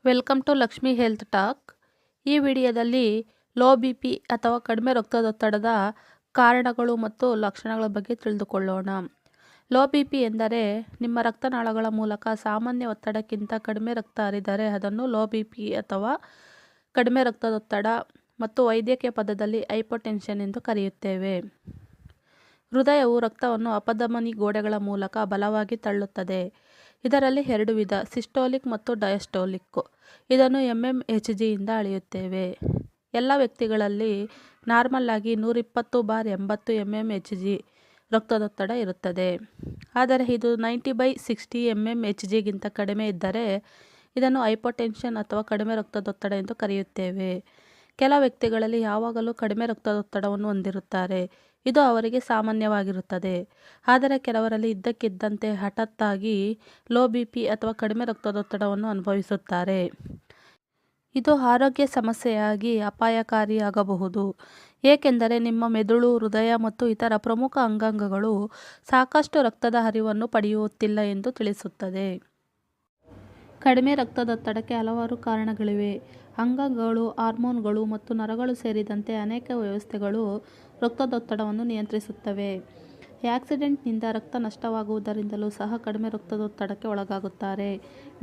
Welcome to Lakshmi health talk. ಈ ವಿಡಿಯೋದಲ್ಲಿ low B P ಅಥವಾ ಕಡಿಮೆ ರಕ್ತದೊತ್ತಡದ ಕಾರಣಗಳು ಮತ್ತು ಲಕ್ಷಣಗಳ ಬಗ್ಗೆ ತಿಳಿದುಕೊಳ್ಳೋಣ. ಲೋ ಬಿ ಪಿ ಎಂದರೆ ನಿಮ್ಮ ರಕ್ತನಾಳಗಳ ಮೂಲಕ ಸಾಮಾನ್ಯ ಒತ್ತಡಕ್ಕಿಂತ ಕಡಿಮೆ ರಕ್ತ ಹರಿದರೆ ಅದನ್ನು ಲೋ ಬಿ ಪಿ ಅಥವಾ ಕಡಿಮೆ ರಕ್ತದೊತ್ತಡ ಮತ್ತು ವೈದ್ಯಕೀಯ ಪದದಲ್ಲಿ ಹೈಪೋಟೆನ್ಷನ್ ಎಂದು ಕರೆಯುತ್ತೇವೆ. ಹೃದಯವು ರಕ್ತವನ್ನು ಅಪಧಮನಿ ಗೋಡೆಗಳ ಮೂಲಕ ಬಲವಾಗಿ ತಳ್ಳುತ್ತದೆ. ಇದರಲ್ಲಿ ಎರಡು ವಿಧ, ಸಿಸ್ಟೋಲಿಕ್ ಮತ್ತು ಡಯಸ್ಟೋಲಿಕ್. ಇದನ್ನು mmHg ಇಂದ ಅಳೆಯುತ್ತೇವೆ. ಎಲ್ಲ ವ್ಯಕ್ತಿಗಳಲ್ಲಿ ನಾರ್ಮಲ್ ಆಗಿ 120/80 mmHg ರಕ್ತದೊತ್ತಡ ಇರುತ್ತದೆ. ಆದರೆ ಇದು 90/60 mmHg ಗಿಂತ ಕಡಿಮೆ ಇದ್ದರೆ ಇದನ್ನು ಹೈಪೋಟೆನ್ಷನ್ ಅಥವಾ ಕಡಿಮೆ ರಕ್ತದೊತ್ತಡ ಎಂದು ಕರೆಯುತ್ತೇವೆ. ಕೆಲ ವ್ಯಕ್ತಿಗಳಲ್ಲಿ ಯಾವಾಗಲೂ ಕಡಿಮೆ ರಕ್ತದೊತ್ತಡವನ್ನು ಹೊಂದಿರುತ್ತಾರೆ. ಇದು ಅವರಿಗೆ ಸಾಮಾನ್ಯವಾಗಿರುತ್ತದೆ. ಆದರೆ ಕೆಲವರಲ್ಲಿ ಇದ್ದಕ್ಕಿದ್ದಂತೆ ಹಠಾತ್ತಾಗಿ ಲೋ ಬಿ ಪಿ ಅಥವಾ ಕಡಿಮೆ ರಕ್ತದೊತ್ತಡವನ್ನು ಅನುಭವಿಸುತ್ತಾರೆ. ಇದು ಆರೋಗ್ಯ ಸಮಸ್ಯೆಯಾಗಿ ಅಪಾಯಕಾರಿಯಾಗಬಹುದು, ಏಕೆಂದರೆ ನಿಮ್ಮ ಮೆದುಳು, ಹೃದಯ ಮತ್ತು ಇತರ ಪ್ರಮುಖ ಅಂಗಾಂಗಗಳು ಸಾಕಷ್ಟು ರಕ್ತದ ಹರಿವನ್ನು ಪಡೆಯುತ್ತಿಲ್ಲ ಎಂದು ತಿಳಿಸುತ್ತದೆ. ಕಡಿಮೆ ರಕ್ತದೊತ್ತಡಕ್ಕೆ ಹಲವಾರು ಕಾರಣಗಳಿವೆ. ಅಂಗಾಂಗಗಳು, ಹಾರ್ಮೋನುಗಳು ಮತ್ತು ನರಗಳು ಸೇರಿದಂತೆ ಅನೇಕ ವ್ಯವಸ್ಥೆಗಳು ರಕ್ತದೊತ್ತಡವನ್ನು ನಿಯಂತ್ರಿಸುತ್ತವೆ. ಆಕ್ಸಿಡೆಂಟ್ನಿಂದ ರಕ್ತ ನಷ್ಟವಾಗುವುದರಿಂದಲೂ ಸಹ ಕಡಿಮೆ ರಕ್ತದೊತ್ತಡಕ್ಕೆ ಒಳಗಾಗುತ್ತಾರೆ.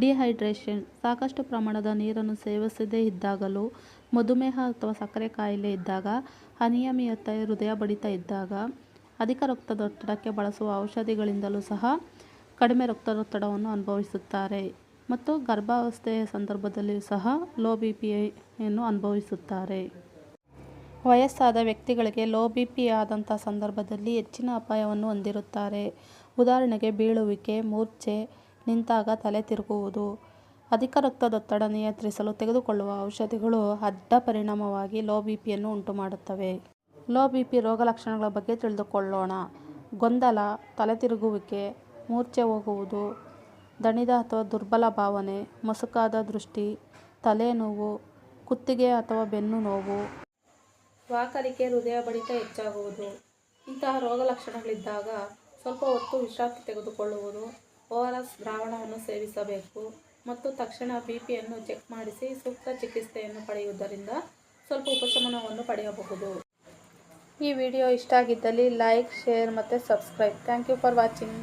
ಡಿಹೈಡ್ರೇಷನ್, ಸಾಕಷ್ಟು ಪ್ರಮಾಣದ ನೀರನ್ನು ಸೇವಿಸದೇ ಇದ್ದಾಗಲೂ, ಮಧುಮೇಹ ಅಥವಾ ಸಕ್ಕರೆ ಕಾಯಿಲೆ ಇದ್ದಾಗ, ಅನಿಯಮಿತತೆ, ಹೃದಯ ಬಡಿತ ಇದ್ದಾಗ, ಅಧಿಕ ರಕ್ತದೊತ್ತಡಕ್ಕೆ ಬಳಸುವ ಔಷಧಿಗಳಿಂದಲೂ ಸಹ ಕಡಿಮೆ ರಕ್ತದೊತ್ತಡವನ್ನು ಅನುಭವಿಸುತ್ತಾರೆ ಮತ್ತು ಗರ್ಭಾವಸ್ಥೆಯ ಸಂದರ್ಭದಲ್ಲಿಯೂ ಸಹ ಲೋ ಬಿ ಪಿಯನ್ನು ಅನುಭವಿಸುತ್ತಾರೆ. ವಯಸ್ಸಾದ ವ್ಯಕ್ತಿಗಳಿಗೆ ಲೋ ಬಿ ಪಿ ಆದಂಥ ಸಂದರ್ಭದಲ್ಲಿ ಹೆಚ್ಚಿನ ಅಪಾಯವನ್ನು ಹೊಂದಿರುತ್ತಾರೆ. ಉದಾಹರಣೆಗೆ ಬೀಳುವಿಕೆ, ಮೂರ್ಛೆ, ನಿಂತಾಗ ತಲೆ ತಿರುಗುವುದು. ಅಧಿಕ ರಕ್ತದೊತ್ತಡ ನಿಯಂತ್ರಿಸಲು ತೆಗೆದುಕೊಳ್ಳುವ ಔಷಧಿಗಳು ಅಡ್ಡ ಪರಿಣಾಮವಾಗಿ ಲೋ ಬಿ ಪಿಯನ್ನು ಉಂಟುಮಾಡುತ್ತವೆ. ಲೋ ಬಿ ಪಿ ರೋಗಲಕ್ಷಣಗಳ ಬಗ್ಗೆ ತಿಳಿದುಕೊಳ್ಳೋಣ. ಗೊಂದಲ, ತಲೆ ತಿರುಗುವಿಕೆ, ಮೂರ್ಛೆ ಹೋಗುವುದು, ದಣಿದ ಅಥವಾ ದುರ್ಬಲ ಭಾವನೆ, ಮಸುಕಾದ ದೃಷ್ಟಿ, ತಲೆನೋವು, ಕುತ್ತಿಗೆ ಅಥವಾ ಬೆನ್ನು ನೋವು, ವಾಕರಿಕೆ, ಹೃದಯ ಬಡಿತ ಹೆಚ್ಚಾಗುವುದು. ಇಂತಹ ರೋಗಲಕ್ಷಣಗಳಿದ್ದಾಗ ಸ್ವಲ್ಪ ಹೊತ್ತು ವಿಶ್ರಾಂತಿ ತೆಗೆದುಕೊಳ್ಳುವುದು, ORS ದ್ರಾವಣವನ್ನು ಸೇವಿಸಬೇಕು ಮತ್ತು ತಕ್ಷಣ ಬಿ ಪಿಯನ್ನು ಚೆಕ್ ಮಾಡಿಸಿ ಸೂಕ್ತ ಚಿಕಿತ್ಸೆಯನ್ನು ಪಡೆಯುವುದರಿಂದ ಸ್ವಲ್ಪ ಉಪಶಮನವನ್ನು ಪಡೆಯಬಹುದು. ಈ ವಿಡಿಯೋ ಇಷ್ಟ ಆಗಿದ್ದಲ್ಲಿ ಲೈಕ್, ಶೇರ್ ಮತ್ತು subscribe. Thank you for watching.